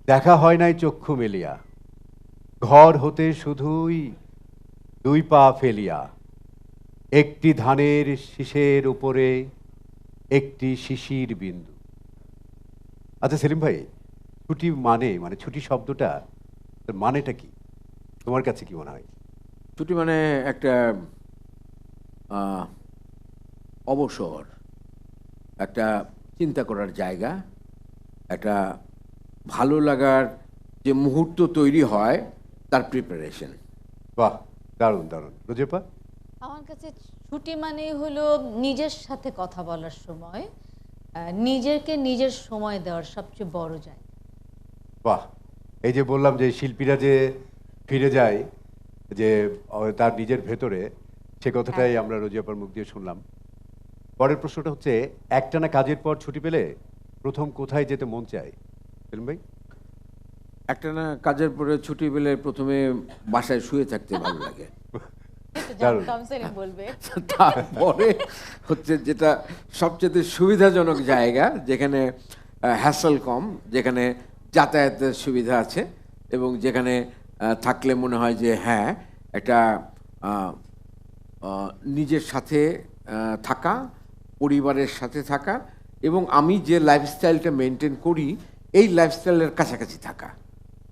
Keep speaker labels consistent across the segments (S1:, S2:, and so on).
S1: দেখা হয় নাই চক্ষু মেলিয়া, ঘর হতে শুধুই দুই পা ফেলিয়া, একটি ধানের শীষের উপরে একটি শিশির বিন্দু। আচ্ছা সেলিম ভাই, ছুটি মানে ছুটি শব্দটা তার মানেটা কি তোমার কাছে কি মনে হয়?
S2: ছুটি মানে একটা আহ, অবসর, একটা চিন্তা করার জায়গা, একটা ভালো লাগার যে মুহূর্ত তৈরি হয় তার প্রিপারেশন।
S1: বাহ, দারুণ দারুণ। রোজেপা?
S3: আমার কাছে ছুটি মানে হলো নিজের সাথে কথা বলার সময়, নিজেকে নিজের সময় দেওয়ার সবচেয়ে বড় জায়গা।
S1: বাহ, এই যে বললাম যে শিল্পীরা যে ফিরে যায় যে তার নিজের ভেতরে, সে কথাটাই
S3: হ্যাঁ।
S1: আমরা রোজিয়াপার মুখ দিয়ে শুনলাম। পরের প্রশ্নটা হচ্ছে, একটানা কাজের পর ছুটি পেলে প্রথম কোথায় যেতে মন চায় সেলিম ভাই?
S2: একটা না কাজের পরে ছুটি পেলে প্রথমে বাসায় শুয়ে থাকতে ভালো লাগে।
S1: দারুণ।
S3: জানতাম সেলিম বলবে।
S2: তারপরে হচ্ছে যেটা সবচেয়ে সুবিধাজনক জায়গা, যেখানে হ্যাসল কম, যেখানে যাতায়াতের সুবিধা আছে এবং যেখানে থাকলে মনে হয় যে হ্যাঁ একটা আহ, নিজের সাথে থাকা, পরিবারের সাথে থাকা এবং আমি যে লাইফস্টাইলটা মেনটেন করি এই লাইফস্টাইলের কাছাকাছি থাকা।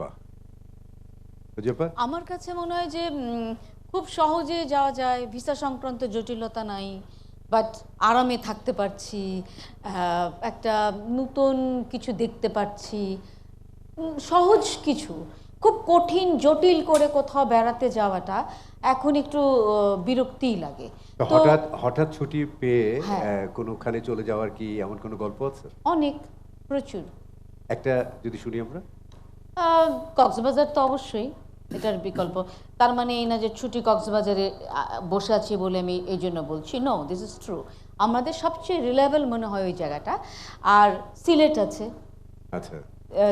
S1: বাহ, রোজিয়াপা?
S3: আমার কাছে মনে হয় যে খুব সহজে যাওয়া যায়, ভিসা সংক্রান্ত জটিলতা নাই, বাট আরামে থাকতে পারছি, একটা নতুন কিছু দেখতে পারছি, সহজ কিছু। খুব কঠিন জটিল করে কোথাও বেড়াতে যাওয়াটা এখন একটু বিরক্তিই লাগে।
S1: তো
S3: তো
S1: হঠাৎ হঠাৎ ছুটি পেয়ে
S3: হ্যাঁ।
S1: কোনোখানে চলে যাওয়ার কি এমন কোনো গল্প আছে?
S3: অনেক, প্রচুর।
S1: একটা যদি শুনি আমরা।
S3: কক্সবাজার তো অবশ্যই এটার বিকল্প। তার মানে এই না যে ছুটি কক্সবাজারে বসে আছি বলে আমি এই জন্য বলছি, নো, দিস ইজ ট্রু। আমাদের সবচেয়ে রিলায়েবল মনে হয় ওই জায়গাটা। আর সিলেট আছে,
S1: আচ্ছা,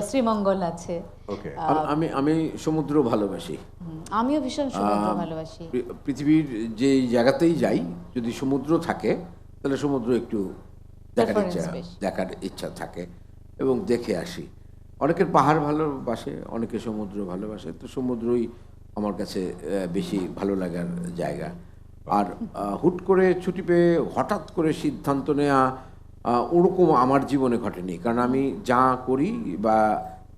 S3: শ্রীমঙ্গল আছে।
S1: ওকে।
S2: আমি আমি সমুদ্র ভালোবাসি।
S3: আমিও ভীষণ সমুদ্র ভালোবাসি।
S2: পৃথিবীর যে জায়গাতেই যাই যদি সমুদ্র থাকে তাহলে সমুদ্র একটু
S3: Preference বেশি।
S2: দেখার ইচ্ছা থাকে এবং দেখে আসি। অনেকের পাহাড় ভালোবাসে, অনেকে সমুদ্র ভালোবাসে, তো সমুদ্রই আমার কাছে বেশি ভালো লাগার জায়গা। আর হুট করে ছুটি পেয়ে হঠাৎ করে সিদ্ধান্ত নেওয়া ওরকম আমার জীবনে ঘটেনি, কারণ আমি যা করি বা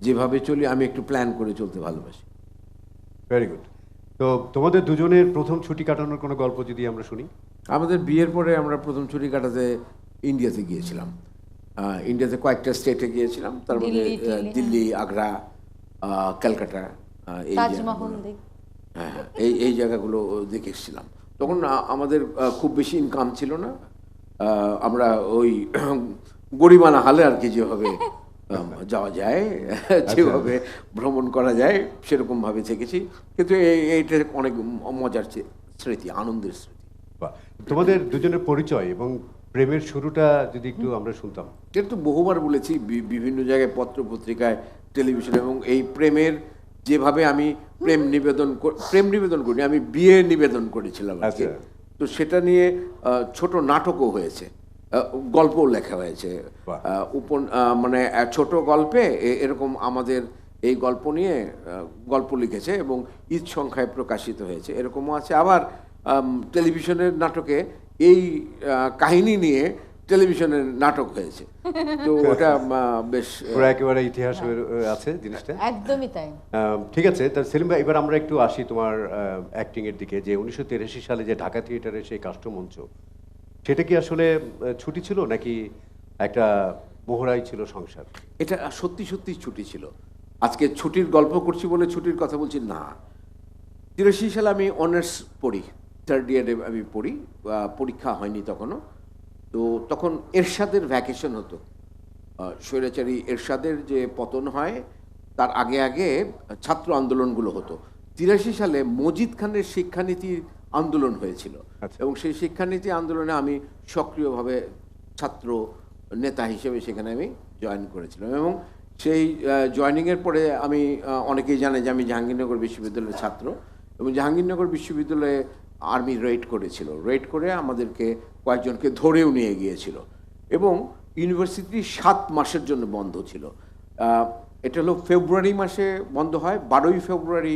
S2: যেভাবে চলি আমি একটু প্ল্যান করে চলতে ভালোবাসি।
S1: Very good. তো তোমাদের দুজনের প্রথম ছুটি কাটানোর কোনো গল্প যদি আমরা শুনি।
S2: আমাদের বিয়ের পরে আমরা প্রথম ছুটি কাটাতে ইন্ডিয়াতে গিয়েছিলাম। ইন্ডিয়াতে কয়েকটা স্টেটে গিয়েছিলাম, তার মধ্যে দিল্লি, আগ্রা, ক্যালকাটা, এই
S3: তাজমহল
S2: জায়গাগুলো। হ্যাঁ, এই জায়গাগুলো দেখে এসেছিলাম। তখন আমাদের খুব বেশি ইনকাম ছিল না। আমরা ওই গরিবানা হালে আর কি, যেভাবে যাওয়া যায়, যেভাবে ভ্রমণ করা যায় সেরকমভাবে থেকেছি। কিন্তু এইটা অনেক মজার স্মৃতি, আনন্দের স্মৃতি।
S1: বাহ, তোমাদের দুজনের পরিচয় এবং প্রেমের শুরুটা যদি একটু আমরা শুনতাম।
S2: এটা তো বহুবার বলেছি বিভিন্ন জায়গায়, পত্র পত্রিকায়, টেলিভিশনে, এবং এই প্রেমের যেভাবে আমি প্রেম নিবেদন করি, আমি বিয়ে নিবেদন করেছিলাম আর কি।
S1: আচ্ছা।
S2: তো সেটা নিয়ে ছোট নাটকও হয়েছে, গল্পও লেখা হয়েছে।
S1: বাহ।
S2: মানে ছোট গল্পে এরকম আমাদের এই গল্প নিয়ে গল্প লিখেছে এবং ঈদ সংখ্যায় প্রকাশিত হয়েছে, এরকমও আছে। আবার টেলিভিশনের নাটকে এই কাহিনী নিয়ে টেলিভিশনের নাটক হয়েছে। তো ওটা বেশ
S1: পুরো একেবারে ইতিহাস আছে জিনিসটা।
S3: একদমই তাই।
S1: ঠিক আছে, তাহলে সেলিম ভাই এবার আমরা একটু আসি তোমার অ্যাক্টিং এর দিকে। যে 1983 সালে যে ঢাকা থিয়েটারের সেই কাষ্ঠমঞ্চ, সেটা কি আসলে ছুটি ছিল নাকি একটা মোহরাই ছিল সংসার?
S2: এটা সত্যি সত্যি ছুটি ছিল। আজকে ছুটির গল্প করছি বলে ছুটির কথা বলছি না। 83 সালে আমি অনার্স পড়ি, থার্ড ইয়ারে আমি পড়ি, পরীক্ষা হয়নি তখনও। তো তখন এরশাদের ভ্যাকেশন হতো। স্বৈরাচারী এরশাদের যে পতন হয় তার আগে আগে ছাত্র আন্দোলনগুলো হতো। 83 সালে মজিদ খানের শিক্ষানীতি আন্দোলন হয়েছিল।
S1: আচ্ছা।
S2: এবং সেই শিক্ষানীতি আন্দোলনে আমি সক্রিয়ভাবে ছাত্র নেতা হিসেবে সেখানে আমি জয়েন করেছিলাম। এবং সেই জয়েনিংয়ের পরে আমি, অনেকেই জানে যে আমি জাহাঙ্গীরনগর বিশ্ববিদ্যালয়ের ছাত্র, এবং জাহাঙ্গীরনগর বিশ্ববিদ্যালয়ে আর্মি রেড করেছিল। রেড করে আমাদেরকে কয়েকজনকে ধরেও নিয়ে গিয়েছিল এবং ইউনিভার্সিটি 7 মাসের জন্য বন্ধ ছিল। এটা হলো ফেব্রুয়ারি মাসে বন্ধ হয়, 12ই ফেব্রুয়ারি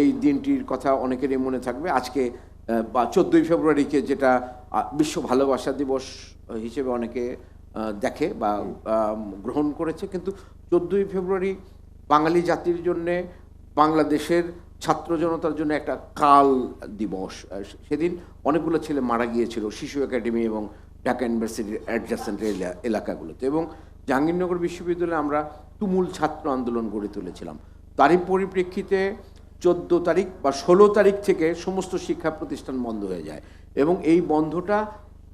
S2: এই দিনটির কথা অনেকেরই মনে থাকবে। আজকে বা 14ই ফেব্রুয়ারিকে যেটা বিশ্ব ভালোবাসা দিবস হিসেবে অনেকে দেখে বা গ্রহণ করেছে, কিন্তু 14ই ফেব্রুয়ারি বাঙালি জাতির জন্যে, বাংলাদেশের ছাত্র জনতার জন্য একটা কাল দিবস। সেদিন অনেকগুলো ছেলে মারা গিয়েছিল শিশু একাডেমি এবং ঢাকা ইউনিভার্সিটির অ্যাডজাসেন্ট এলাকাগুলোতে, এবং জাহাঙ্গীরনগর বিশ্ববিদ্যালয়ে আমরা তুমুল ছাত্র আন্দোলন গড়ে তুলেছিলাম। তারই পরিপ্রেক্ষিতে 14 তারিখ বা 16 তারিখ থেকে সমস্ত শিক্ষা প্রতিষ্ঠান বন্ধ হয়ে যায়, এবং এই বন্ধটা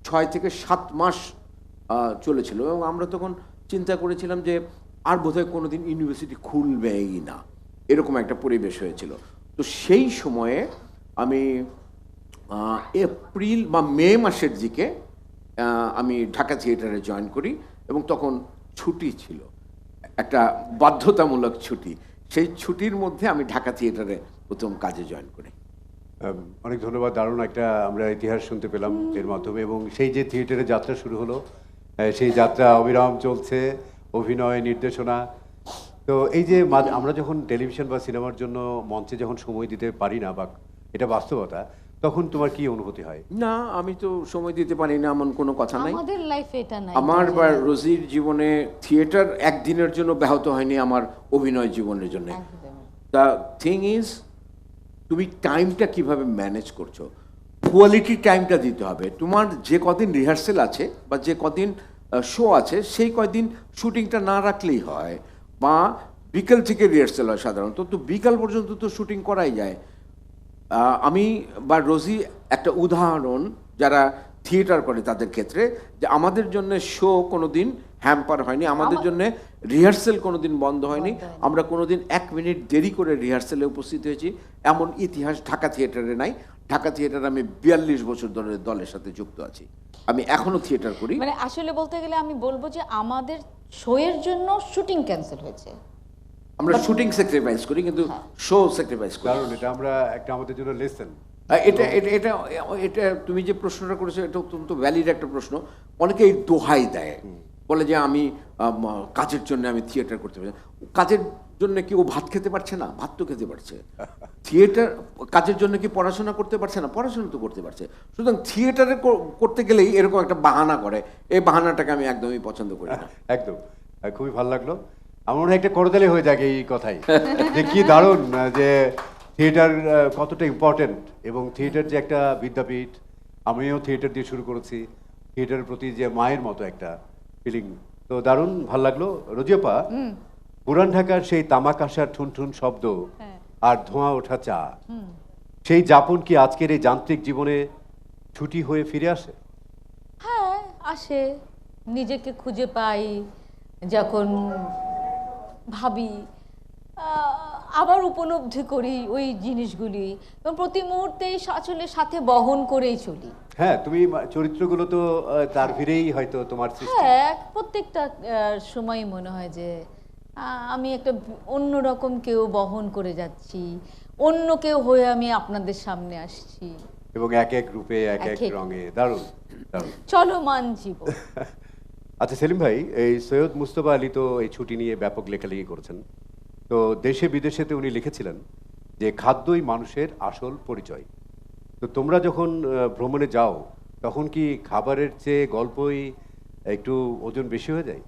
S2: 6 থেকে 7 মাস চলেছিল, এবং আমরা তখন চিন্তা করেছিলাম যে আর বোধহয় কোনোদিন ইউনিভার্সিটি খুলবেই না, এরকম একটা পরিবেশ হয়েছিল। তো সেই সময়ে আমি এপ্রিল বা মে মাসের দিকে আমি ঢাকা থিয়েটারে জয়েন করি, এবং তখন ছুটি ছিল, একটা বাধ্যতামূলক ছুটি। সেই ছুটির মধ্যে আমি ঢাকা থিয়েটারে প্রথম কাজে জয়েন করি।
S1: অনেক ধন্যবাদ। দারুণ একটা আমরা ইতিহাস শুনতে পেলাম এর মাধ্যমে, এবং সেই যে থিয়েটারের যাত্রা শুরু হলো, সেই যাত্রা অবিরাম চলছে, অভিনয়, নির্দেশনা। তো এই যে আমরা যখন টেলিভিশন বা সিনেমার জন্য মঞ্চে যখন সময় দিতে পারি না, বা এটা বাস্তবতা, তখন তোমার কি অনুভূতি হয়?
S2: না, আমি তো সময় দিতে পারি না এমন কোনো কথা নাই।
S3: আমাদের লাইফে এটা নাই।
S2: আমার বা রোজির জীবনে থিয়েটার একদিনের জন্য ব্যাহত হয়নি আমার অভিনয় জীবনের জন্য। দ্য থিং ইজ, তুমি টাইমটা কিভাবে ম্যানেজ করছো, কোয়ালিটি টাইমটা দিতে হবে। তোমার যে কদিন রিহার্সেল আছে বা যে কদিন শো আছে, সেই কয়দিন শুটিংটা না রাখলেই হয়, বা বিকেল থেকে রিহার্সেল হয় সাধারণত, তো বিকাল পর্যন্ত তো শুটিং করাই যায়। আমি বা রোজি একটা উদাহরণ যারা থিয়েটার করে তাদের ক্ষেত্রে, যে আমাদের জন্য শো কোনোদিন হ্যাম্পার হয়নি, আমাদের জন্য রিহার্সেল কোনোদিন বন্ধ হয়নি, আমরা কোনোদিন 1 মিনিট দেরি করে রিহার্সেলে উপস্থিত হয়েছি, এমন ইতিহাস ঢাকা থিয়েটারে নাই। ঢাকা থিয়েটারে আমি 42 বছর ধরে দলের সাথে যুক্ত আছি, আমি এখনো থিয়েটার করি।
S3: মানে আসলে বলতে গেলে আমি বলবো যে আমাদের শোয়ের জন্য শুটিং ক্যান্সেল হয়েছে,
S2: আমরা শুটিং স্যাক্রিফাইস করি কিন্তু শো স্যাক্রিফাইস করি।
S1: কারণ এটা আমরা একটা আমাদের জন্য লেসন।
S2: এটা এটা এটা এটা তুমি যে প্রশ্নটা করেছো এটা অত্যন্ত ভ্যালিড একটা প্রশ্ন। অনেকে এই দোহাই দেয়, বলে যে আমি কাজের জন্য আমি থিয়েটার করতে পারছি। কাজের জন্য কি ও ভাত খেতে পারছে না? ভাত তো খেতে পারছে। থিয়েটার কাজের জন্য কি পড়াশোনা করতে পারছে না? পড়াশোনা তো করতে পারছে। সুতরাং থিয়েটারে করতে গেলেই এরকম একটা বাহানা করে, এই বাহানাটাকে আমি একদমই পছন্দ করি না।
S1: একদম, খুবই ভালো লাগলো। আমার মনে হয় একটা করতালি হয়ে যায় এই কথাই, যে কি দারুণ যে থিয়েটার কতটা ইম্পর্টেন্ট, এবং থিয়েটার যে একটা বিদ্যাপীঠ। আমিও থিয়েটার দিয়ে শুরু করেছি, থিয়েটারের প্রতি যে মায়ের মতো একটা ফিলিং, তো দারুণ ভালো লাগলো। রোজিয়াপা, পুরান ঢাকার সেই তামাক আসার ঠুন ঠুন শব্দ আর ধোঁয়া ওঠা চা, সেই যাপন কি আজকের এই যান্ত্রিক জীবনে ছুটি হয়ে ফিরে আসে?
S3: হ্যাঁ আসে, নিজেকে খুঁজে পাই যখন ভাবি, আবার উপলব্ধি করি ওই জিনিসগুলি, এবং প্রতি মুহূর্তেই আসলে সাথে বহন করেই চলি।
S1: হ্যাঁ, তুমি চরিত্রগুলো তো তার ভিড়েই হয়তো তোমার সৃষ্টি।
S3: হ্যাঁ, প্রত্যেকটা সময় মনে হয় যে আমি একটা অন্যরকম কেউ বহন করে যাচ্ছি, অন্য কেউ হয়ে আমি আপনাদের সামনে আসছি,
S1: এবং এক এক রূপে এক এক রঙে। দারুণ দারুণ
S3: চলমান জীবন।
S1: আচ্ছা সেলিম ভাই, এই সৈয়দ মুস্তফা আলী তো এই ছুটি নিয়ে ব্যাপক লেখালেখি করেছেন। তো দেশে বিদেশেতে উনি লিখেছিলেন যে খাদ্যই মানুষের আসল পরিচয়। তো তোমরা যখন ভ্রমণে যাও, তখন কি খাবারের চেয়ে গল্পই একটু ওজন বেশি হয়ে যায়?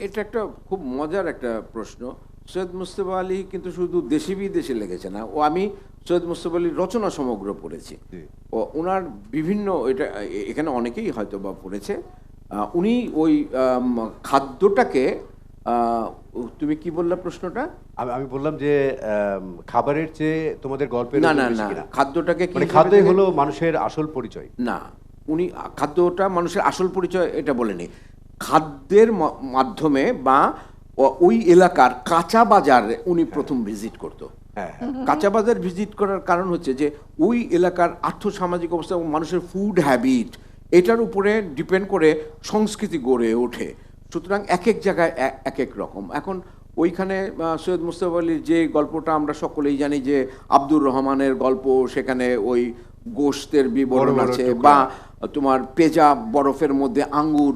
S2: এটা একটা খুব মজার একটা প্রশ্ন। সৈয়দ মুস্তফা আলী কিন্তু শুধু দেশে বিদেশে লেগেছে না, ও আমি সৈয়দ মুস্তফা আলীর রচনা সমগ্র পড়েছি। ও ওনার বিভিন্ন, এটা এখানে অনেকেই হয়তো বা পড়েছে, উনি ওই খাদ্যটাকে, তুমি কি বললা প্রশ্নটা?
S1: আমি বললাম যে খাবারের চেয়ে তোমাদের গল্পের
S2: না না না, খাদ্যটাকে
S1: মানে খাদ্যই হলো মানুষের আসল পরিচয়।
S2: না, উনি খাদ্যটা মানুষের আসল পরিচয় এটা বলেনি। খাদ্যের মাধ্যমে বা ওই এলাকার কাঁচা বাজারে উনি প্রথম ভিজিট করতো। কাঁচা বাজার ভিজিট করার কারণ হচ্ছে যে ওই এলাকার আর্থসামাজিক অবস্থা এবং মানুষের ফুড হ্যাবিট, এটার উপরে ডিপেন্ড করে সংস্কৃতি গড়ে ওঠে। সুতরাং এক এক জায়গায় এক এক রকম। এখন ওইখানে সৈয়দ মুস্তফা আলীর যে গল্পটা আমরা সকলেই জানি, যে আব্দুর রহমানের গল্প, সেখানে ওই গোশতের বিবরণ আছে, বা তোমার পেঁজা বরফের মধ্যে আঙ্গুর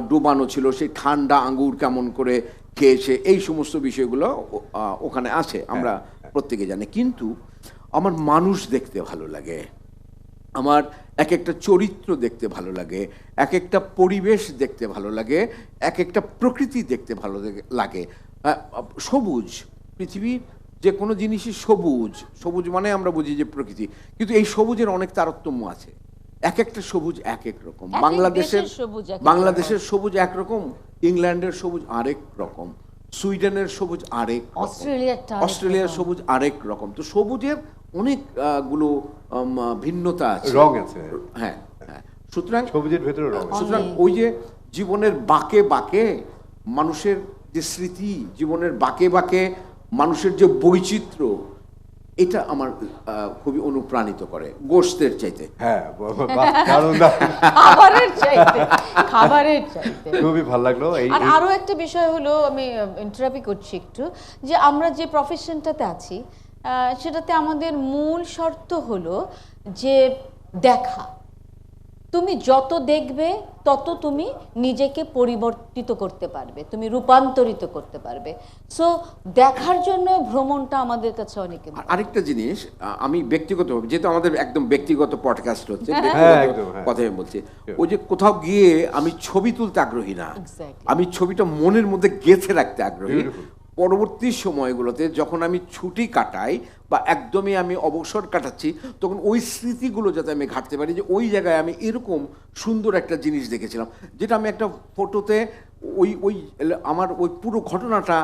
S2: ডুবানো ছিল, সেই ঠান্ডা আঙ্গুর কেমন করে খেয়েছে, এই সমস্ত বিষয়গুলো ওখানে আছে, আমরা প্রত্যেকে জানি। কিন্তু আমার মানুষ দেখতে ভালো লাগে, আমার এক একটা চরিত্র দেখতে ভালো লাগে, এক একটা পরিবেশ দেখতে ভালো লাগে, এক একটা প্রকৃতি দেখতে ভালো লাগে। সবুজ, পৃথিবীর যে কোনো জিনিসই সবুজ, সবুজ মানে আমরা বুঝি যে প্রকৃতি, কিন্তু এই সবুজের অনেক তারতম্য আছে। এক একটা সবুজ এক এক রকম।
S3: এক এক
S2: বাংলাদেশের
S3: দেশের সবুজ এক এক
S2: বাংলাদেশের সবুজ একরকম, ইংল্যান্ডের সবুজ আরেক রকম, সুইডেনের সবুজ আরেক রকম,
S3: অস্ট্রেলিয়ারটা আরেক
S2: অস্ট্রেলিয়ার
S3: রকম।
S2: সবুজ আরেক রকম। তো সবুজের অনেক গুলো ভিন্নতা আছে,
S1: রং আছে।
S2: হ্যাঁ হ্যাঁ। সুতরাং
S1: সবুজের ভেতরে রং আছে।
S2: সুতরাং ওই যে জীবনের বাঁকে বাঁকে মানুষের যে স্মৃতি, জীবনের বাঁকে বাঁকে মানুষের যে বৈচিত্র্য, এটা আমার খুবই অনুপ্রাণিত করে গোশতের চাইতে।
S1: হ্যাঁ, বাহ, দারুণ দারুণ।
S3: খাবারের চাইতে, খাবারের চাইতে।
S1: খুবই ভালো লাগলো।
S3: আর আরো একটা বিষয় হলো, আমি ইন্টারাপ্ট করছি একটু, যে আমরা যে প্রফেশনটাতে আছি সেটাতে আমাদের মূল শর্ত হলো যে দেখা। তুমি যত দেখবে তত তুমি নিজেকে পরিবর্তিত করতে পারবে, তুমি রূপান্তরিত করতে পারবে। সো দেখার জন্য ভ্রমণটা আমাদের কাছে অনেক
S2: আরেকটা জিনিস, আমি ব্যক্তিগত, যেহেতু আমাদের একদম ব্যক্তিগত পডকাস্ট হচ্ছে,
S1: হ্যাঁ, একদম, হ্যাঁ।
S2: কথা আমি বলছি, ওই যে কোথাও গিয়ে আমি ছবি তুলতে আগ্রহী না,
S3: Exactly.
S2: আমি ছবিটা মনের মধ্যে গেঁথে রাখতে আগ্রহী।
S1: Beautiful.
S2: পরবর্তী সময়গুলোতে যখন আমি ছুটি কাটাই বা একদমই আমি অবসর কাটাচ্ছি, তখন ওই স্মৃতিগুলো যাতে আমি ঘাটতে পারি, যে ওই জায়গায় আমি এরকম সুন্দর একটা জিনিস দেখেছিলাম, যেটা আমি একটা ফটোতে ওই ওই আমার ওই পুরো ঘটনাটা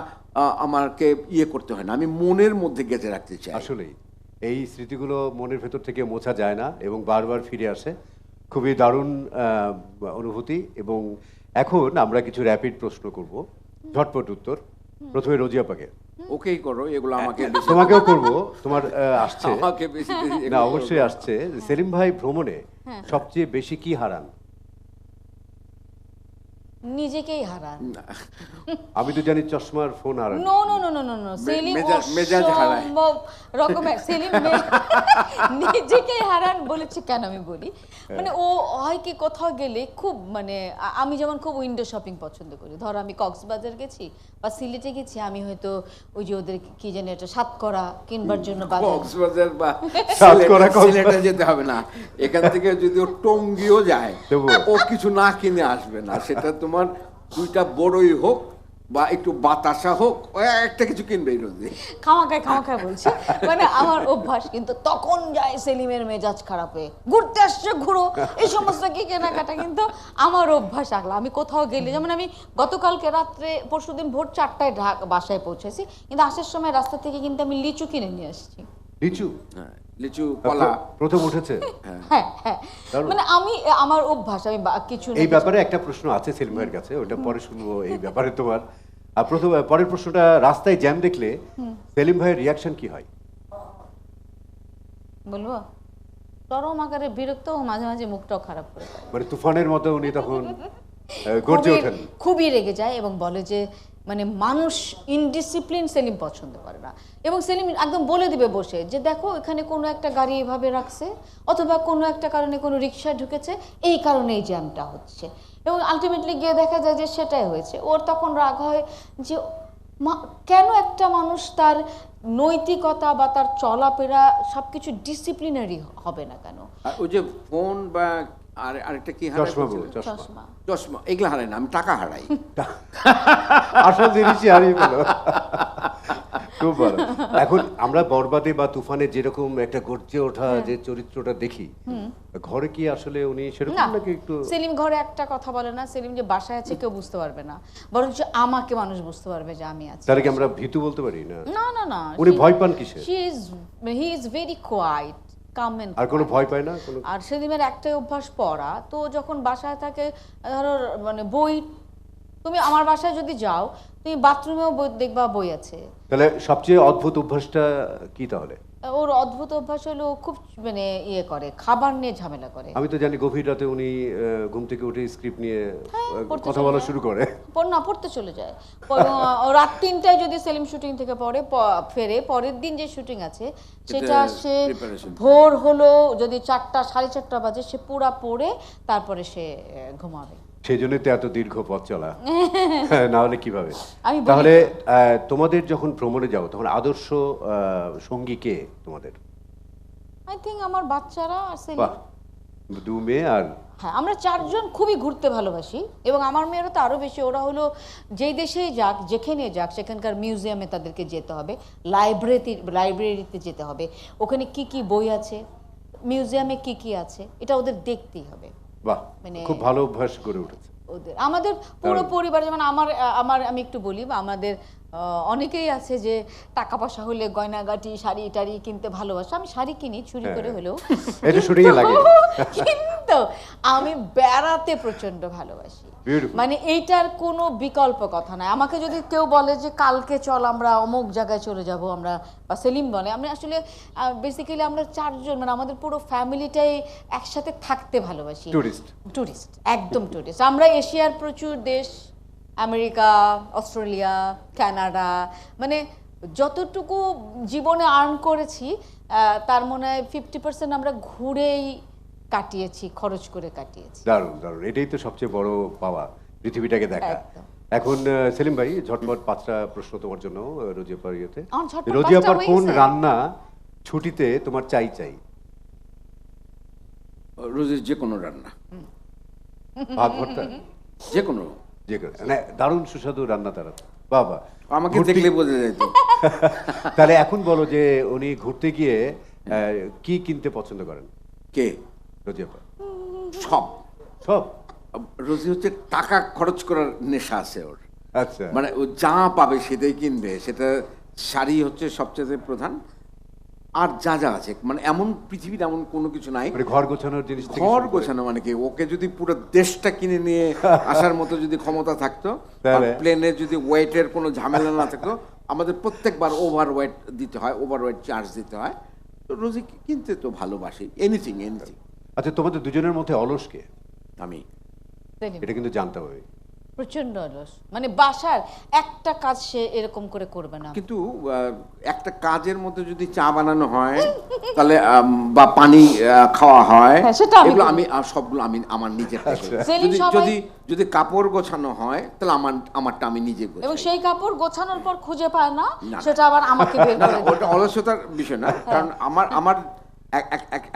S2: আমাকে ইয়ে করতে হয় না, আমি মনের মধ্যে গেঁথে রাখতে চাই।
S1: আসলেই এই স্মৃতিগুলো মনের ভেতর থেকে মোছা যায় না এবং বারবার ফিরে আসে। খুবই দারুণ অনুভূতি। এবং এখন আমরা কিছু র্যাপিড প্রশ্ন করব, ঝটপট উত্তর। প্রথমে রোজিয়াপাকে।
S2: ওকেই করো, এগুলো আমাকে
S1: তোমাকেও করব, তোমার আসছে
S2: আমাকে বেশি
S1: না? অবশ্যই আসছে। সেলিম ভাই ভ্রমণে সবচেয়ে বেশি কি হারান?
S3: নিজেকেই হারান।
S1: আমি তো জানি চশমার ফোন হারান।
S3: No no no no no no, Selim
S2: মেজাজ হারায়।
S3: অসম্ভব রকমের সেলিম নিজেকেই হারান বলেছে কেন আমি বলি, মানে ও হয় কি কোথাও গেলে খুব, মানে আমি যেমন খুব উইন্ডো শপিং পছন্দ করি, ধরো আমি কক্সবাজার গেছি বা সিলেটে গেছি, আমি হয়তো ওই যে ওদের কি জানি একটা সাতকরা কিনবার জন্য বাজার,
S2: কক্সবাজার বা
S1: সাতকরা
S2: সিলেটে যেতে হবে না, এখান থেকে যদি ও টঙ্গিও যায়, ও কিছু না কিনে আসবে না, সেটা তোমার দুইটা বড়ই হোক বা একটু বাতাসা হোক, ও একটা কিছু কিনবেই রোজে।
S3: খামাখায় বলছি, মানে আমার অভ্যাস। কিন্তু তখন যায় সেলিমের মেজাজ খারাপ হয়ে, ঘুরতে আসছে ঘুরো, এই সমস্ত কি কেনাকাটা, কিন্তু আমার অভ্যাস আগলা। আমি কোথাও গেলে, যেমন আমি গতকালকে রাত্রে, পরশুদিন ভোর 4টায় বাসায় পৌঁছেছি, কিন্তু আসার সময় রাস্তা থেকে কিন্তু আমি লিচু কিনে নিয়ে আসছি।
S1: লিচু?
S2: হ্যাঁ, লিচু কলা
S1: প্রথম উঠেছে।
S3: হ্যাঁ হ্যাঁ, মানে আমি আমার অভ্যাস, আমি কিছু না
S1: এই
S3: কিছু-
S1: ব্যাপারে একটা প্রশ্ন আছে সেলিম ভাইয়ের কাছে, ওটা পরে শুনবো এই ব্যাপারে তোমার। আর পরের প্রশ্নটা, রাস্তায় জ্যাম দেখলে সেলিম ভাইয়ের রিয়াকশন কি হয়?
S3: বলবো চরম আকারে বিরক্ত, ও মাঝে মাঝে মুখটাও খারাপ করে দেয়।
S1: মানে তুফানের মতো উনি তখন গর্জে ওঠেন?
S3: খুবই রেগে যায় এবং বলে যে মানে মানুষ ইনডিসিপ্লিন সেলিম পছন্দ করে না, এবং সেলিম একদম বলে দিবে বসে যে দেখো এখানে কোনো একটা গাড়ি এভাবে রাখছে, অথবা কোনো একটা কারণে কোনো রিক্সা ঢুকেছে, এই কারণে এই জ্যামটা হচ্ছে, এবং আলটিমেটলি গিয়ে দেখা যায় যে সেটাই হয়েছে। ওর তখন রাগ হয় যে কেন একটা মানুষ তার নৈতিকতা বা তার চলাফেরা সবকিছু ডিসিপ্লিনারি হবে না কেন?
S2: আর ওই যে ফোন বা আরেকটা কি হারায়
S1: চশমা
S2: বলছিলে?
S1: চশমা
S3: চশমা।
S2: চশমা এগুলো হারাই না, আমি টাকা হারাই।
S1: আসল জিনিসই হারিয়ে ফেলো। খুব ভালো। এখন আমরা বরবাদে বা তুফানে যেরকম একটা গর্জে ওঠা যে চরিত্রটা দেখি, ঘরে কি আসলে উনি
S3: না,
S1: সেরকম নাকি একটু?
S3: সেলিম ঘরে একটা কথা বলে না, সেলিম যে বাসায় আছে কেউ বুঝতে পারবে না, বরঞ্চ আমাকে মানুষ বুঝতে পারবে যে আমি আছি।
S1: তাহলে কি আমরা ভীতু বলতে পারি না?
S3: না না না,
S1: উনি ভয় পান কিসে?
S3: He is very quiet, calm and
S1: আর কোনো ভয় পায় না কোনো?
S3: আর সেলিমের একটাই অভ্যাস পড়া, তো যখন বাসায় থাকে, ধরো মানে বই, তুমি আমার বাসায় যদি যাও, তুমি বাথরুমেও দেখবা বই আছে।
S1: তাহলে সবচেয়ে অদ্ভুত অভ্যাসটা কি তাহলে?
S3: ওর অদ্ভুত অভ্যাস হলো ও খুব মানে ইয়ে করে, খাবার নিয়ে ঝামেলা করে।
S1: আমি তো জানি গভীর রাতে উনি ঘুম থেকে উঠে স্ক্রিপ্ট নিয়ে
S3: পড়তে
S1: কথা
S3: চলে
S1: বলা
S3: যায়।
S1: শুরু করে।
S3: পড়তে চলে যায়। রাত 3টায় যদি সেলিম শুটিং থেকে ফেরে, পরের দিন যে শুটিং আছে সেটা সে
S2: preparation।
S3: ভোর হলো যদি 4টা 4:30 বাজে, সে পুরা পড়ে তারপরে সে ঘুমাবে।
S1: সেই জন্যই তো এত দীর্ঘ পথ চলা, না হলে কিভাবে?
S3: আমি বলি
S1: তাহলে তোমাদের যখন ভ্রমণে যাও তখন আদর্শ সঙ্গী কে তোমাদের?
S3: আই থিঙ্ক আমার বাচ্চারা আর সেলিম।
S1: বাহ, 2 মেয়ে আর
S3: হ্যাঁ, আমরা 4 জন খুবই ঘুরতে ভালোবাসি এবং আমার মেয়েরা তো আরও বেশি। ওরা হলো যেই দেশেই যাক, যেখানে যাক, সেখানকার মিউজিয়ামে তাদেরকে যেতে হবে, লাইব্রেরিতে যেতে হবে, ওখানে কি কি বই আছে, মিউজিয়ামে কি কি আছে, এটা ওদের দেখতেই হবে।
S1: বাহ,
S3: মানে-
S1: খুব ভালো অভ্যাস গড়ে উঠেছে।
S3: ওদের আমাদের পুরো পরিবার, যেমন আমার আমি একটু বলি, আমাদের অনেকেই আছে যে টাকা পয়সা হলে গয়নাগাটি শাড়ি টাড়ি কিনতে ভালোবাসে। আমি শাড়ি কিনি চুরি করে হলেও,
S1: এটা শুটিং এ লাগে।
S3: কিন্তু আমি বেড়াতে প্রচন্ড ভালোবাসি।
S1: Beautiful.
S3: মানে এইটার কোনো বিকল্প কথা নাই। আমাকে যদি কেউ বলে যে কালকে চল আমরা অমুক জায়গায় চলে যাব, আমরা বা সেলিম বলে, আমি আসলে বেসিক্যালি আমরা 4 জন, মানে আমাদের পুরো ফ্যামিলিটাই একসাথে থাকতে ভালোবাসি। টুরিস্ট, একদম টুরিস্ট। আমরা এশিয়ার প্রচুর দেশ, আমেরিকা, অস্ট্রেলিয়া, কানাডা, মানে যতটুকু জীবনে আর্ন করেছি তার মনে হয় 50% আমরা ঘুরেই কাটিয়েছি, খরচ করে কাটিয়েছি।
S1: দারুণ দারুণ, এটাই তো সবচেয়ে বড় পাওয়া, পৃথিবীটাকে দেখা।
S3: একদম।
S1: এখন সেলিম ভাই, ঝটপট 5টা প্রশ্ন তোমার জন্য রোজি আপার ইয়েতে।
S3: আমার ঝটপট
S1: রোজি
S3: 5টা
S1: আপার
S3: হয়ে
S1: কোন
S3: গেছে?
S1: রান্না ছুটিতে তোমার চাই?
S2: রোজের যে কোনো রান্না,
S1: ভাত ভর্তা,
S2: যে কোনো।
S1: যে কোনো, মানে দারুণ সুস্বাদু রান্না তারা। বাবা,
S2: আমাকে দেখলে বোঝা যেত।
S1: তাহলে এখন বলো যে উনি ঘুরতে গিয়ে কি কিনতে পছন্দ করেন
S2: কে?
S1: রোজি আপা?
S2: সব।
S1: সব?
S2: রোজি হচ্ছে টাকা খরচ করার নেশা আছে ওর।
S1: আচ্ছা,
S2: মানে ও যা পাবে সেটাই কিনবে। সেটা শাড়ি হচ্ছে সবচেয়ে প্রধান, আর যা যা আছে, মানে এমন পৃথিবীর এমন কোনো কিছু নাই।
S1: মানে ঘর গোছানোর জিনিস থেকে
S2: ঘর
S1: শুরু করে।
S2: গোছানো মানে কি, ওকে যদি পুরো দেশটা কিনে নিয়ে আসার মতো যদি ক্ষমতা থাকতো,
S1: তাহলে?
S2: প্লেনে যদি ওয়েটের কোনো ঝামেলা না থাকতো, আমাদের প্রত্যেকবার ওভার ওয়েট দিতে হয়, ওভার ওয়েট চার্জ দিতে হয়। তো রোজি কিনতে তো ভালোবাসি, এনিথিং।
S1: আচ্ছা, তোমাদের দুজনের মধ্যে অলস কে?
S2: আমি
S3: সেলিম
S1: এটা কিন্তু জানতে হবে।
S3: প্রচন্ড অলস, মানে বাসার একটা কাজ সে এরকম করে করবে না।
S2: কিন্তু একটা কাজের মধ্যে যদি চা বানানো হয় তাহলে বা পানি খাওয়া হয়,
S3: হ্যাঁ, সেটা আমি
S2: এগুলো
S3: করি।
S2: আমি সবগুলো আমি আমার নিজের
S3: সেলিম
S2: যদি
S3: সবাই-
S2: যদি যদি কাপড় গোছানো হয় তাহলে আমারটা আমি নিজে
S3: এবং
S2: গোছাই।
S3: সেই কাপড় গোছানোর পর খুঁজে পায় না,
S2: না।
S3: সেটা আবার আমাকে বের
S2: না,
S3: করে
S2: না,
S3: দিতে
S2: ওটা
S3: হয়।
S2: অলসতার বিষয় না, কারণ আমার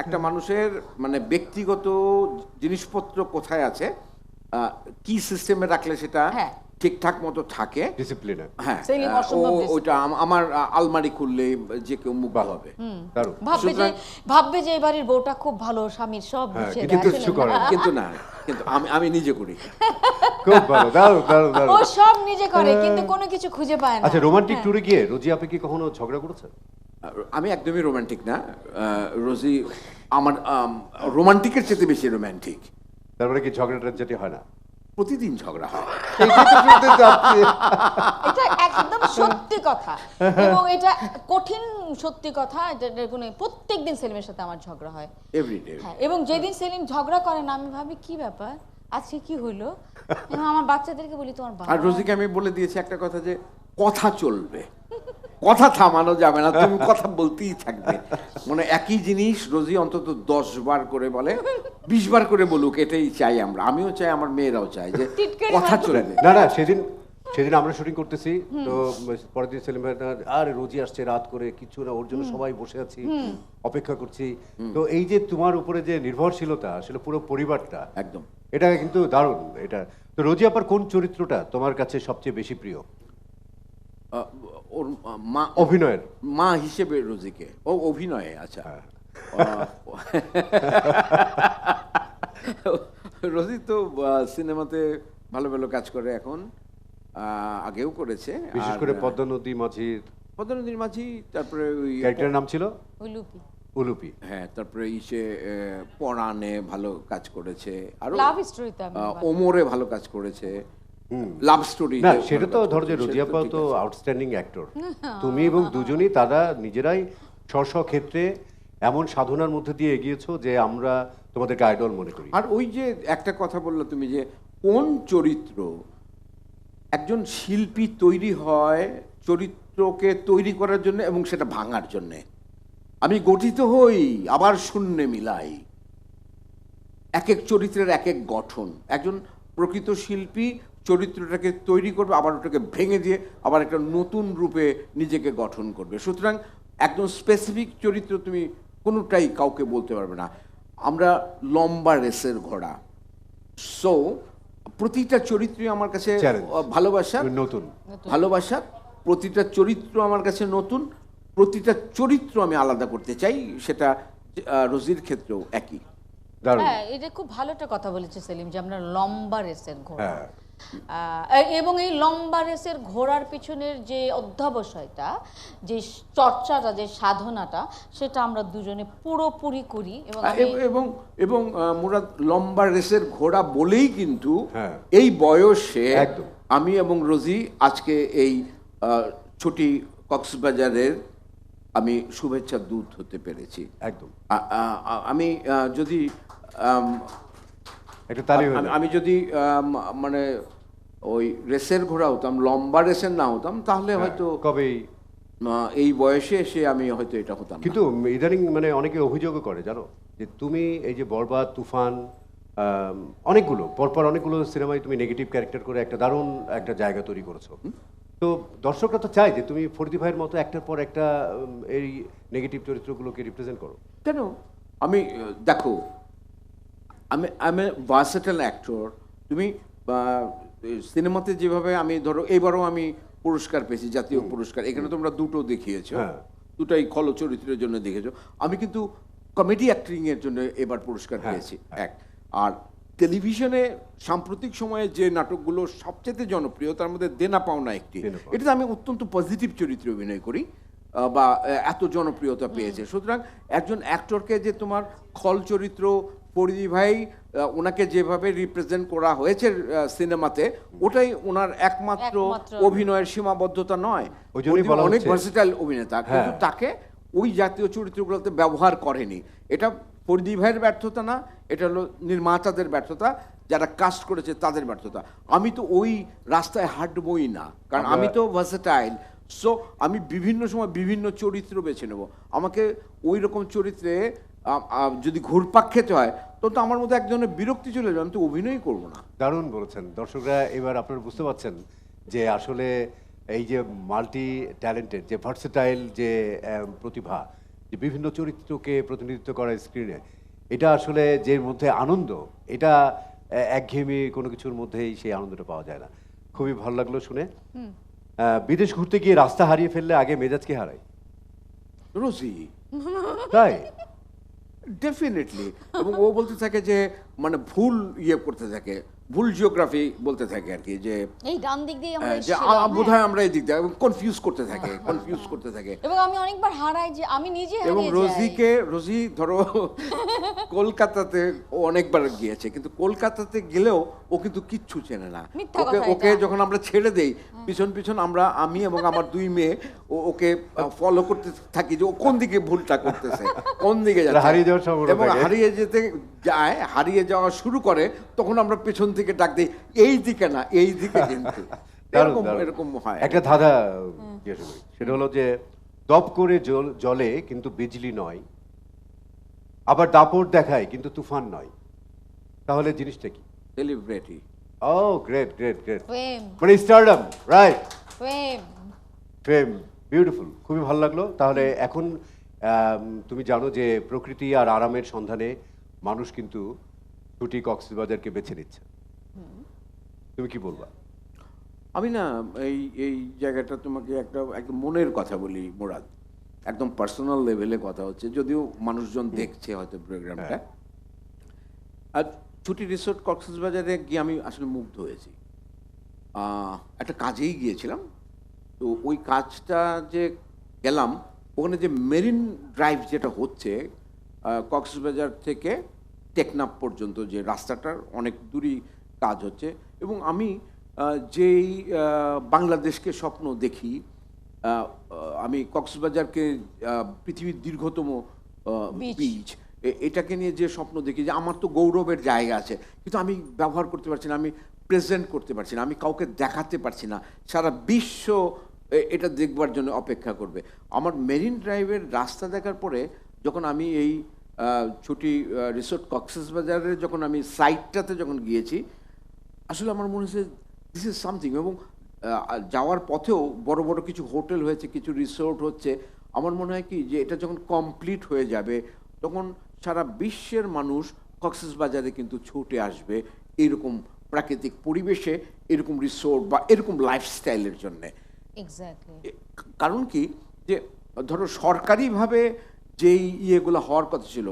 S2: একটা মানুষের মানে ব্যক্তিগত জিনিসপত্র কোথায় আছে, কি সিস্টেমে রাখলে সেটা
S3: হ্যাঁ।
S2: ঠিকঠাক মতো থাকে।
S1: ডিসিপ্লিনে।
S2: হ্যাঁ,
S3: সেলিম অসম্ভব
S2: ওইটা আমার আলমারি খুললে যে কেউ মুগ্ধ হবে।
S1: দারুণ।
S3: ভাববে যে এই বাড়ির বউটা খুব ভালো, স্বামীর সব
S1: হ্যাঁ,
S3: গুছিয়ে
S1: কিন্তু
S3: দেয়।
S1: কিছু
S3: আসলে
S1: করে
S3: না।
S1: না।
S2: কিন্তু আমি নিজে করি।
S1: খুব ভালো, দারুণ দারুণ
S3: ও
S1: দারুণ।
S3: সব নিজে করে কিন্তু কোনো কিছু খুঁজে পায় না।
S1: আচ্ছা, রোমান্টিক ট্যুরে গিয়ে রোজি আপনি কি কখনো ঝগড়া করেছেন?
S2: আমি একদমই রোমান্টিক না। রোজি আমার রোমান্টিকের চেয়ে বেশি রোমান্টিক।
S1: তারপরে কি ঝগড়াটা যেটি হয় না?
S2: প্রতিদিন ঝগড়া হয়।
S3: এটা একদম সত্যি কথা এবং এটা কঠিন সত্যি কথা। এটা কোনো প্রত্যেকদিন সেলিমের সাথে আমার ঝগড়া হয়।
S2: এভরিডে।
S3: হ্যাঁ, এবং যেদিন সেলিম ঝগড়া করে না, আমি ভাবি কি ব্যাপার, আজকে কি হলো। এবং আমার বাচ্চাদেরকে বলি তোমার
S2: আর
S3: বাবা
S2: রোজিকে আমি বলে দিয়েছি একটা কথা, যে কথা চলবে, কথা থামানো যাবে না, তুমি কথা বলতেই থাকবে। মানে একই জিনিস রোজি অন্তত 10 বার করে বলে, 20 বার করে বলুক, এটাই চাই আমরা। আমিও চাই, আমার মেয়েরাও চাই যে
S3: টিটকারি
S2: কথা
S3: মারবে।
S2: চলবে।
S1: না না, সেদিন আমরা শুটিং করতেছি, তো পরের দিন সেলিম ভাই আর রোজি আসছে রাত করে, কিছু না, ওর জন্য সবাই বসে আছি, অপেক্ষা করছি। তো এই যে তোমার উপরে যে নির্ভরশীলতা, আসলে পুরো পরিবারটা,
S2: একদম।
S1: এটা কিন্তু দারুণ। এটা তো রোজি আপার কোন চরিত্রটা তোমার কাছে সবচেয়ে বেশি প্রিয়
S2: ওর মা,
S1: অভিনয়ের?
S2: মা হিসেবে রোজিকে, ও অভিনয়ে। আচ্ছা, রোজি তো সিনেমাতে ভালো ভালো কাজ করে এখন, আগেও করেছে।
S1: বিশেষ করে পদ্মা নদী মাঝির
S2: পদ্মনদীর মাঝি, তারপরে ওই
S1: ক্যারেক্টারের নাম ছিল
S3: উলুপি,
S1: উলুপি।
S2: হ্যাঁ, তারপরে ইসে পরাণে ভালো কাজ করেছে, আরো
S3: লাভ স্টোরিতে আমি
S2: ওমরে ভালো কাজ করেছে, লাভ স্টোরি।
S1: না, সেটা তো ধরো যে রোজি আপা তো আউটস্ট্যান্ডিং অ্যাক্টর, তুমি এবং দুজনই তারা নিজেরাই স্ব ক্ষেত্রে এমন সাধনার মধ্যে দিয়ে এগিয়েছো যে আমরা তোমাদেরকে আইডল মনে করি।
S2: আর ওই যে একটা কথা বললে তুমি, যে কোন চরিত্র, একজন শিল্পী তৈরি হয় চরিত্রকে তৈরি করার জন্য এবং সেটা ভাঙার জন্যে। আমি গঠিত হই, আবার শূন্যে মিলাই। এক এক চরিত্রের এক এক গঠন। একজন প্রকৃত শিল্পী চরিত্রটাকে তৈরি করবে, আবার ওটাকে ভেঙে দিয়ে আবার একটা নতুন রূপে নিজেকে গঠন করবে। সুতরাং একদম স্পেসিফিক চরিত্র তুমি কোনোটাই কাউকে বলতে পারবে না। আমরা লম্বা রেসের ঘোড়া, সো প্রতিটা চরিত্রই আমার কাছে
S1: Challenge.
S2: ভালোবাসা,
S1: নতুন।
S2: ভালোবাসা, প্রতিটা চরিত্র আমার কাছে নতুন, প্রতিটা চরিত্র আমি আলাদা করতে চাই, সেটা রোজির ক্ষেত্রেও একই।
S1: দারুণ।
S3: হ্যাঁ, এটা খুব ভালো একটা কথা বলেছে সেলিম যে আমরা লম্বা রেসের ঘোড়া।
S1: হ্যাঁ।
S3: এবং এই লম্বা রেসের ঘোড়ার পিছনের যে অধ্যবসায়টা, যে চর্চাটা, যে সাধনাটা, সেটা আমরা দুজনে পুরোপুরি করি। এবং
S2: এবং এবং মুরাদ, লম্বা রেসের ঘোড়া বলেই কিন্তু
S1: হ্যাঁ।
S2: এই বয়সে
S1: একদম।
S2: আমি এবং রোজি আজকে এই ছুটি কক্সবাজারের আমি শুভেচ্ছা দূত হতে পেরেছি।
S1: একদম।
S2: আমি যদি
S1: একটা তালি হয়ে
S2: আমি যদি মানে ওই রেসের ঘোড়া হতাম, লম্বা রেসের না হতাম, তাহলে হয়তো
S1: কবেই।
S2: এই বয়সে এসে আমি হয়তো এটা হতাম না।
S1: কিন্তু ইদানিং মানে অনেকে অভিযোগও করে, জানো, যে তুমি এই যে বরবাদ, তুফান, অনেকগুলো পরপর অনেকগুলো সিনেমায় তুমি নেগেটিভ ক্যারেক্টার করে একটা দারুণ একটা জায়গা তৈরি করেছো। তো দর্শকরা তো চায় যে তুমি ফরিদি ভাইয়ের মতো একটার পর একটা এই নেগেটিভ চরিত্রগুলোকে রিপ্রেজেন্ট করো।
S2: কেন? আমি দেখো, আমি ভার্সেটাইল অ্যাক্টর। তুমি সিনেমাতে যেভাবে, আমি ধরো এইবারও আমি পুরস্কার পেয়েছি, জাতীয় পুরস্কার, এখানে তোমরা দুটো দেখিয়েছো,
S1: হ্যাঁ।
S2: দুটাই খল চরিত্রের জন্য দেখেছো। আমি কিন্তু কমেডি অ্যাক্টিং এর জন্য এবার পুরস্কার পেয়েছি, এক। আর টেলিভিশনে সাম্প্রতিক সময়ে যে নাটকগুলো সবচেয়ে জনপ্রিয়, তার মধ্যে দেনা পাওনা একটি,
S1: দেনা পাওনা।
S2: এটাতে আমি অত্যন্ত পজিটিভ চরিত্রে অভিনয় করি, বা এত জনপ্রিয়তা পেয়েছে। সুতরাং একজন অ্যাক্টরকে যে তোমার খল চরিত্র, ফরিদি ভাই ওনাকে যেভাবে রিপ্রেজেন্ট করা হয়েছে সিনেমাতে, ওটাই ওনার একমাত্র অভিনয়ের সীমাবদ্ধতা নয়।
S1: ওই জন্যই বলা
S2: অনেক
S1: হচ্ছে-
S2: ভার্সেটাইল অভিনেতা, কিন্তু
S1: হ্যাঁ।
S2: তাকে ওই জাতীয় চরিত্রগুলোতে ব্যবহার করেনি। এটা ফরিদি ভাইয়ের ব্যর্থতা না, এটা হলো নির্মাতাদের ব্যর্থতা, যারা কাস্ট করেছে তাদের ব্যর্থতা। আমি তো ওই রাস্তায় হাঁটবই না, কারণ আমি তো ভার্সেটাইল। সো আমি বিভিন্ন সময় বিভিন্ন চরিত্র বেছে নেব। আমাকে ওই রকম চরিত্রে যদি ঘুরপাক খেতে হয়, তো আমার মধ্যে একজনের বিরক্তি চলে যাবে, আমি তো অভিনয় করবো না।
S1: দারুণ বলেছেন। দর্শকরা এবার আপনারা বুঝতে পারছেন যে আসলে এই যে মাল্টি ট্যালেন্টেড, যে ভার্সেটাইল যে প্রতিভা, যে বিভিন্ন চরিত্রকে প্রতিনিধিত্ব করা স্ক্রিনে, এটা আসলে যে মধ্যে আনন্দ, এটা একঘেয়েমি কোনো কিছুর মধ্যেই সেই আনন্দটা পাওয়া যায় না। খুবই ভালো লাগলো শুনে। বিদেশ ঘুরতে গিয়ে রাস্তা হারিয়ে ফেললে আগে মেজাজ কি হারায়?
S2: রোজি,
S1: তাই?
S2: ডেফিনেটলি। এবং ও বলতে থাকে যে মানে ভুল করতে থাকে, ভুল জিওগ্রাফি বলতে থাকে আর কি, যে
S3: এই ডান দিক দিয়ে আমরা
S2: যে
S3: এসেছিলাম,
S2: বোধহয় আমরা এই দিক দিয়ে কনফিউজ করতে থাকে, কনফিউজ করতে থাকে।
S3: এবং আমি অনেকবার হারাই, যে আমি নিজে
S2: এবং
S3: হারিয়ে যাই।
S2: রোজি ধরো কলকাতাতে ও অনেকবার গিয়েছে, কিন্তু কলকাতাতে গেলেও ও কিন্তু কিচ্ছু চেনে না।
S3: মিথ্যা
S2: ওকে
S3: কথা
S2: ওকে
S3: এটা।
S2: যখন আমরা ছেড়ে দেই, পিছন পিছন আমি এবং আমার দুই মেয়ে ওকে ফলো করতে থাকি, যে ও কোন দিকে ভুলটা করতেছে, কোন দিকে যাচ্ছে।
S1: হারিয়ে যাওয়ার সম্ভাবনা
S2: এবং
S1: থাকে।
S2: হারিয়ে যাওয়া শুরু করে, তখন আমরা পেছন থেকে ডাক দিই, এই দিকে না, এই দিকে কিন্তু।
S1: দারুণ, দারুণ।
S2: এরকম হয়।
S1: একটা ধাঁধা জিজ্ঞাসা করি, সেটা হলো যে দপ করে জলে কিন্তু বিজলি নয়, আবার দাপট দেখায় কিন্তু তুফান নয়, তাহলে জিনিসটা কি?
S2: সেলিব্রিটি।
S1: ও গ্রেট গ্রেট গ্রেট,
S3: ফেম,
S1: মানে স্টারডম, রাইট?
S3: ফেম।
S1: ফেম, বিউটিফুল, খুবই ভালো লাগলো। তাহলে এখন তুমি জানো যে প্রকৃতি আর আরামের সন্ধানে মানুষ কিন্তু ছুটি কক্সবাজারকে বেছে নিচ্ছে। তুমি কি বলবা?
S2: আমি না এই এই জায়গাটা তোমাকে একদম মনের কথা বলি মুরাদ, একদম পার্সোনাল লেভেলে কথা হচ্ছে, যদিও মানুষজন দেখছে হয়তো প্রোগ্রামটা। আর ছুটি রিসোর্ট কক্সবাজারে গিয়ে আমি আসলে মুগ্ধ হয়েছি। একটা কাজেই গিয়েছিলাম, তো ওই কাজটা যে গেলাম, ওখানে যে মেরিন ড্রাইভ যেটা হচ্ছে কক্সবাজার থেকে টেকনাফ পর্যন্ত, যে রাস্তাটার অনেক দূরই কাজ হচ্ছে, এবং আমি যেই বাংলাদেশকে স্বপ্ন দেখি, আমি কক্সবাজারকে পৃথিবীর দীর্ঘতম বিচ, এটাকে নিয়ে যে স্বপ্ন দেখি, যে আমার তো গৌরবের জায়গা আছে, কিন্তু আমি ব্যবহার করতে পারছি না, আমি প্রেজেন্ট করতে পারছি না, আমি কাউকে দেখাতে পারছি না, সারা বিশ্ব এটা দেখবার জন্য অপেক্ষা করবে। আমার মেরিন ড্রাইভের রাস্তা দেখার পরে, যখন আমি এই ছুটি রিসোর্ট কক্সবাজারের যখন আমি সাইটটাতে যখন গিয়েছি, আসলে আমার মনে হচ্ছে দিস ইজ সামথিং। এবং যাওয়ার পথেও বড় বড় কিছু হোটেল হয়েছে, কিছু রিসোর্ট হচ্ছে। আমার মনে হয় কি যে এটা যখন কমপ্লিট হয়ে যাবে তখন সারা বিশ্বের মানুষ কক্সবাজারে কিন্তু ছুটে আসবে এরকম প্রাকৃতিক পরিবেশে, এরকম রিসোর্ট বা এরকম লাইফস্টাইলের জন্যে।
S3: এক্স্যাক্টলি।
S2: কারণ কি যে ধরো সরকারিভাবে যেই ইয়েগুলো হওয়ার কথা ছিল,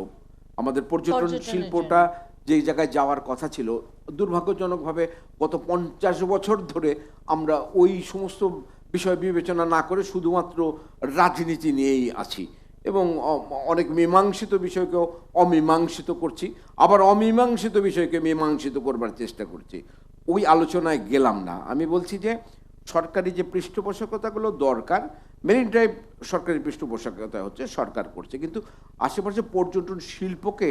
S2: আমাদের পর্যটন
S3: পর্যটনের
S2: শিল্পটা যেই জায়গায় যাওয়ার কথা ছিল, দুর্ভাগ্যজনকভাবে গত 50 বছর ধরে আমরা ওই সমস্ত বিষয় বিবেচনা না করে শুধুমাত্র রাজনীতি নিয়েই আছি এবং অনেক মীমাংসিত বিষয়কেও অমীমাংসিত করছি, আবার অমীমাংসিত বিষয়কে মীমাংসিত করবার চেষ্টা করছি। ওই আলোচনায় গেলাম না। আমি বলছি যে সরকারি যে পৃষ্ঠপোষকতাগুলো দরকার, মেরিন ড্রাইভ সরকারি পৃষ্ঠপোষকতা হচ্ছে, সরকার করছে, কিন্তু আশেপাশে পর্যটন শিল্পকে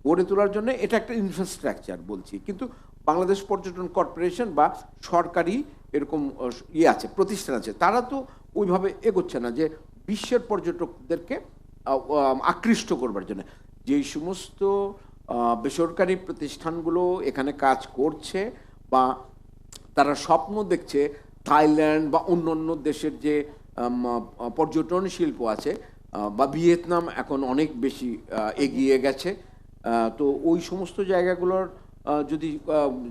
S2: গড়ে তোলার জন্য এটা একটা ইনফ্রাস্ট্রাকচার বলছি। কিন্তু বাংলাদেশ পর্যটন কর্পোরেশন বা সরকারি এরকম ইয়ে আছে, প্রতিষ্ঠান আছে, তারা তো ওইভাবে এগোচ্ছে না যে বিশ্বের পর্যটকদেরকে আকৃষ্ট করবার জন্য। যেই সমস্ত বেসরকারি প্রতিষ্ঠানগুলো এখানে কাজ করছে বা তারা স্বপ্ন দেখছে থাইল্যান্ড বা অন্য অন্য দেশের যে পর্যটন শিল্প আছে, বা ভিয়েতনাম এখন অনেক বেশি এগিয়ে গেছে, তো ওই সমস্ত জায়গাগুলোর যদি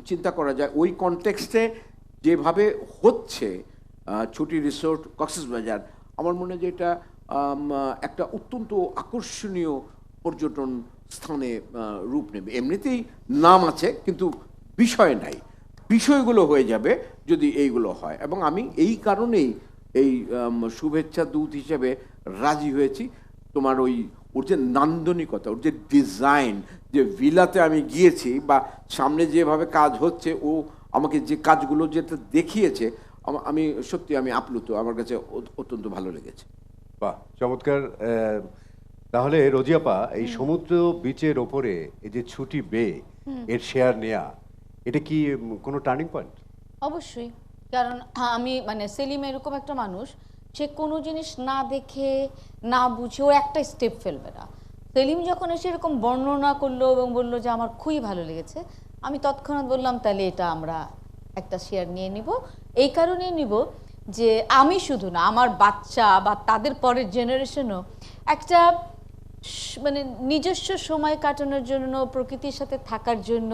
S2: চিন্তা করা যায় ওই কনটেক্সটে যেভাবে হচ্ছে ছুটি রিসোর্ট কক্সবাজার, আমার মনে হয় যে এটা একটা অত্যন্ত আকর্ষণীয় পর্যটন স্থানে রূপ নেবে। এমনিতেই নাম আছে কিন্তু বিষয় নাই, বিষয়গুলো হয়ে যাবে যদি এইগুলো হয়। এবং আমি এই কারণেই এই শুভেচ্ছা দূত হিসেবে রাজি হয়েছি। তোমার ওর যে নান্দনিকতা, ওর যে ডিজাইন, যে ভিলাতে আমি গিয়েছি বা সামনে যেভাবে কাজ হচ্ছে, ও আমাকে যে কাজগুলো যেটা দেখিয়েছে, আমি সত্যি আমি আপ্লুত, আমার কাছে অত্যন্ত ভালো লেগেছে।
S1: বাহ, চমৎকার। তাহলে রোজিয়াপা, এই সমুদ্র বিচের ওপরে এই যে ছুটি বে এর শেয়ার নেয়া, এটা কি কোনো টার্নিং পয়েন্ট?
S3: অবশ্যই। কারণ আমি মানে সেলিম এরকম একটা মানুষ, সে কোনো জিনিস না দেখে না বুঝে ও একটা স্টেপ ফেলবে না। সেলিম যখন এসে এরকম বর্ণনা করলো এবং বললো যে আমার খুবই ভালো লেগেছে, আমি তৎক্ষণাৎ বললাম তাহলে এটা আমরা একটা শেয়ার নিয়ে নিব। এই কারণেই নিব যে আমি শুধু না, আমার বাচ্চা বা তাদের পরের জেনারেশনও একটা মানে নিজস্ব সময় কাটানোর জন্য, প্রকৃতির সাথে থাকার জন্য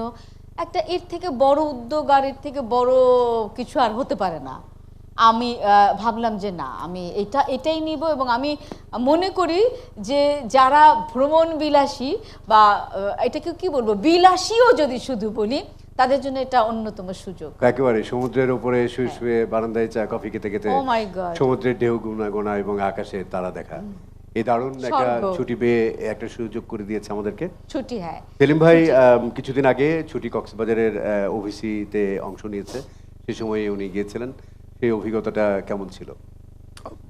S3: একটা এর থেকে বড় উদ্যোগ আর এর থেকে বড় কিছু আর হতে পারে না। আমি ভাবলাম যে না, আমি এটাই নিব। এবং আমি মনে করি যে যারা ভ্রমণ বিলাসী বা এটাকে কি বলবো, বিলাসীও যদি শুধু বলি, তাদের জন্য এটা অন্যতম সুযোগ।
S1: একেবারে সমুদ্রের উপরে শুয়ে শুয়ে বারান্দায় চা কফি খেতে খেতে
S3: Oh my God!
S1: সমুদ্রের ঢেউ গোনা গোনা এবং আকাশে তারা দেখা, এই দারুণ একটা
S3: স্বর্গ।
S1: ছুটি পেয়ে একটা সুযোগ করে দিয়েছে আমাদেরকে
S3: ছুটি, হ্যাঁ।
S1: সেলিম ভাই কিছুদিন আগে ছুটি কক্সবাজারের ওভিসিতে অংশ নিয়েছে, সে সময়ে উনি গিয়েছিলেন, সেই অভিজ্ঞতাটা কেমন ছিল?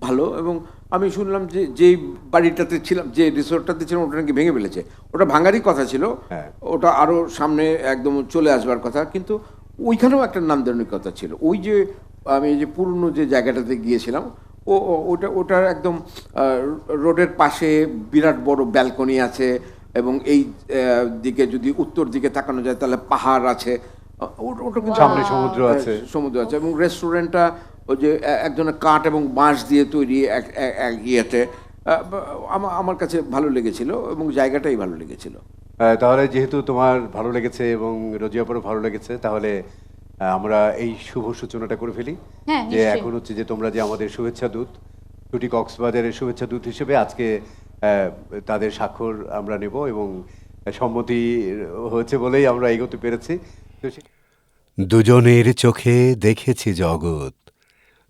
S2: ভালো। এবং আমি শুনলাম যে যেই বাড়িটাতে ছিলাম, যে রিসোর্টটাতে ছিলাম, ওটা নাকি ভেঙে ফেলেছে। ওটা ভাঙারই কথা ছিল,
S1: হ্যাঁ।
S2: ওটা আরও সামনে একদম চলে আসবার কথা, কিন্তু ওইখানেও একটা নান্দনিকতা ছিল। ওই যে আমি যে পুরনো যে জায়গাটাতে গিয়েছিলাম, ওটার একদম রোডের পাশে বিরাট বড় ব্যালকনি আছে এবং এই দিকে যদি উত্তর দিকে তাকানো যায় তাহলে পাহাড় আছে, ওটা কিন্তু
S1: সামনে সমুদ্র আছে।
S2: সমুদ্র আছে। এবং রেস্টুরেন্টটা ওই যে এক ধরনের কাঠ এবং বাঁশ দিয়ে তৈরি এক ইয়েতে, আমার কাছে ভালো লেগেছিল এবং জায়গাটাই ভালো লেগেছিল।
S1: তাহলে যেহেতু তোমার ভালো লেগেছে এবং রোজিয়াপারও ভালো লেগেছে, তাহলে আমরা এই শুভ সূচনাটা করে ফেলি।
S3: হ্যাঁ,
S1: যে
S3: নিশ্চয়ই।
S1: এখন হচ্ছে যে তোমরা যে আমাদের শুভেচ্ছা দূত, ছুটি কক্সবাজারের শুভেচ্ছা দূত হিসেবে আজকে তাদের স্বাক্ষর আমরা নেব এবং সম্মতি হয়েছে বলেই আমরা এগোতে পেরেছি। তো
S4: দুজনের চোখে দেখেছি জগৎ,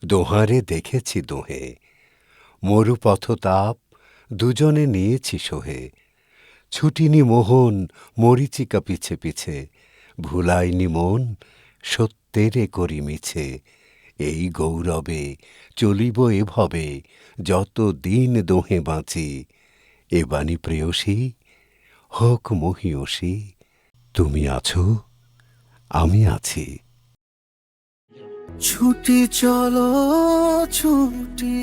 S4: দোহারে দেখেছি দোহে, মরুপথতাপ দুজনে নিয়েছি সোহে। ছুটিনি মোহন মরিচিকা পিছে পিছে, ভুলাইনি মন সত্যেরে করি মিছে। এই গৌরবে চলিব এভাবে, যত দিন দোহে বাঁচি। এ বাণী প্রেয়সী হোক মহিয়সী, তুমি আছো আমি আছি। ছুটি চলো ছুটি।